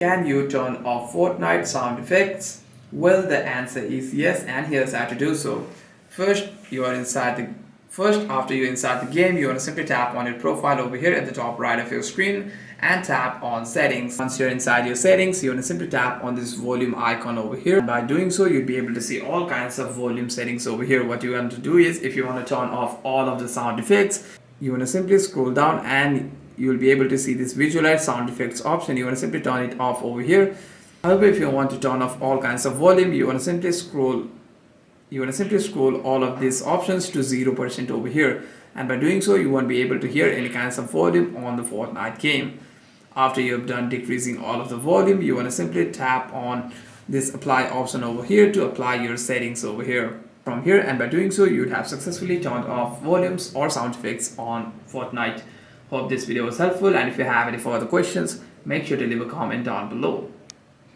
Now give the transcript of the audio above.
Can you turn off Fortnite sound effects? Well, the answer is yes, and here's how to do so. First, you are inside the First, after you're inside the game, you want to simply tap on your profile over here at the top right of your screen and tap on settings. Once you're inside your settings, you want to simply tap on this volume icon over here. By doing so, you'll be able to see all kinds of volume settings over here. What you want to do is, if you want to turn off all of the sound effects, you want to simply scroll down and you'll be able to see this visualize sound effects option. You want to simply turn it off over here. However, if you want to turn off all kinds of volume, you want to simply scroll all of these options to 0% over here, and by doing so you won't be able to hear any kinds of volume on the Fortnite game. After you have done decreasing all of the volume, you want to simply tap on this apply option over here to apply your settings over here from here, and by doing so you would have successfully turned off volumes or sound effects on Fortnite. Hope this video was helpful, and if you have any further questions, make sure to leave a comment down below.